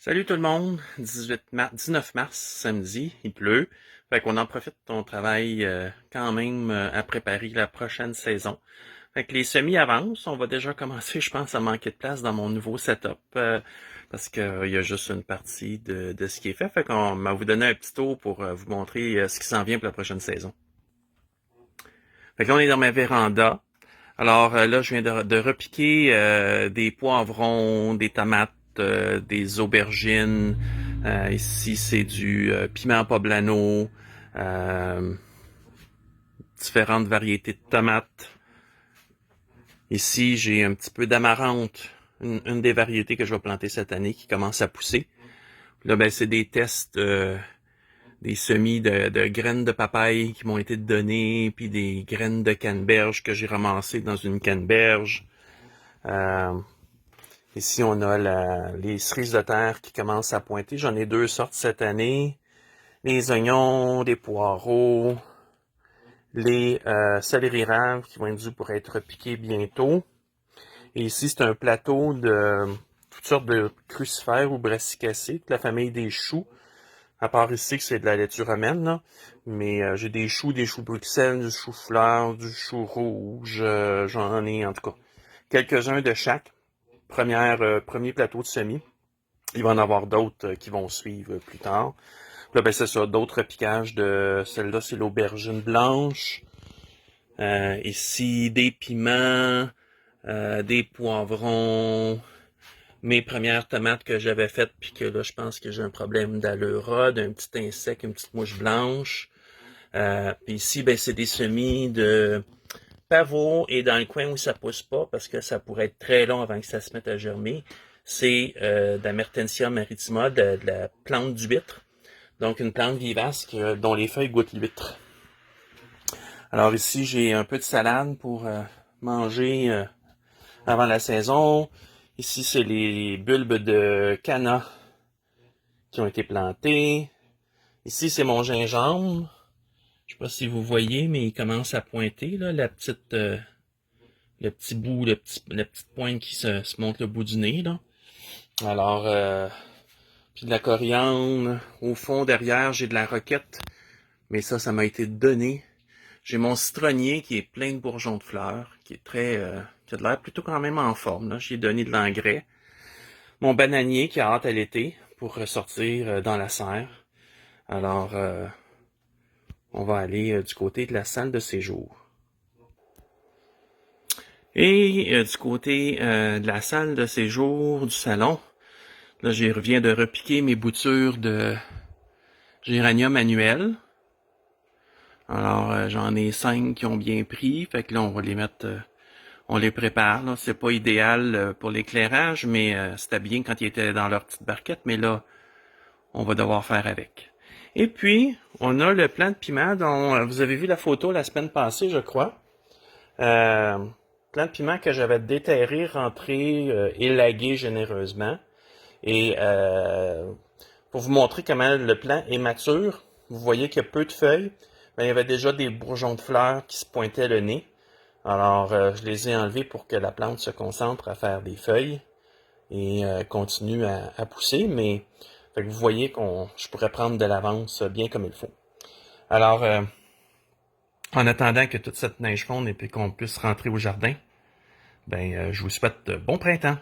Salut tout le monde, 19 mars, samedi, il pleut. Fait qu'on en profite, on travaille quand même à préparer la prochaine saison. Fait que les semis avancent, on va déjà commencer, je pense, à manquer de place dans mon nouveau setup. Parce qu'il y a juste une partie de ce qui est fait. Fait qu'on va vous donner un petit tour pour vous montrer ce qui s'en vient pour la prochaine saison. Fait que là, on est dans ma véranda. Alors là, je viens de repiquer des poivrons, des tomates, des aubergines. Ici, c'est du piment poblano, euh, différentes variétés de tomates. Ici, j'ai un petit peu d'amarante, une des variétés que je vais planter cette année qui commence à pousser. Là, ben, c'est des tests, des semis de graines de papaye qui m'ont été donnés, puis des graines de canneberge que j'ai ramassées dans une canneberge. Ici, on a les cerises de terre qui commencent à pointer. J'en ai deux sortes cette année. Les oignons, les poireaux, les céleri raves qui vont être dus pour être piqués bientôt. Et ici, c'est un plateau de toutes sortes de crucifères ou brassicacées, de la famille des choux. À part ici que c'est de la laitue romaine, là. Mais j'ai des choux Bruxelles, du chou-fleur, du chou rouge. J'en ai en tout cas quelques-uns de chaque. Premier plateau de semis. Il va y en avoir d'autres qui vont suivre plus tard. Là, ben, c'est ça, d'autres piquages de celle-là, c'est l'aubergine blanche. Ici, des piments, des poivrons, mes premières tomates que j'avais faites, puis que là, je pense que j'ai un problème d'allura, d'un petit insecte, une petite mouche blanche. Ici, ben, c'est des semis de pavot, et dans le coin où ça pousse pas, parce que ça pourrait être très long avant que ça se mette à germer, c'est de la Mertensia maritima, de la plante d'huître. Donc une plante vivace dont les feuilles goûtent l'huître. Alors ici, j'ai un peu de salade pour manger avant la saison. Ici, c'est les bulbes de canna qui ont été plantés. Ici, c'est mon gingembre. Je sais pas si vous voyez, mais il commence à pointer, là, le petit bout, la petite pointe qui se monte le bout du nez, là. Alors, puis de la coriandre. Au fond, derrière, j'ai de la roquette. Mais ça m'a été donné. J'ai mon citronnier qui est plein de bourgeons de fleurs, qui est qui a de l'air plutôt quand même en forme, là. J'ai donné de l'engrais. Mon bananier qui a hâte à l'été pour ressortir dans la serre. Alors, on va aller du côté de la salle de séjour. Et du côté de la salle de séjour du salon, là, je reviens de repiquer mes boutures de géranium annuel. Alors, j'en ai 5 qui ont bien pris, fait que là, on va les mettre, on les prépare, là. C'est pas idéal pour l'éclairage, mais c'était bien quand ils étaient dans leur petite barquette, mais là, on va devoir faire avec. Et puis, on a le plant de piment dont vous avez vu la photo la semaine passée, je crois. Plant de piment que j'avais déterré, rentré, élagué généreusement. Et pour vous montrer comment le plant est mature, vous voyez qu'il y a peu de feuilles. Ben, il y avait déjà des bourgeons de fleurs qui se pointaient le nez. Alors, je les ai enlevés pour que la plante se concentre à faire des feuilles et continue à pousser. Mais fait que vous voyez je pourrais prendre de l'avance bien comme il faut. Alors, en attendant que toute cette neige fonde et puis qu'on puisse rentrer au jardin, ben, je vous souhaite bon printemps.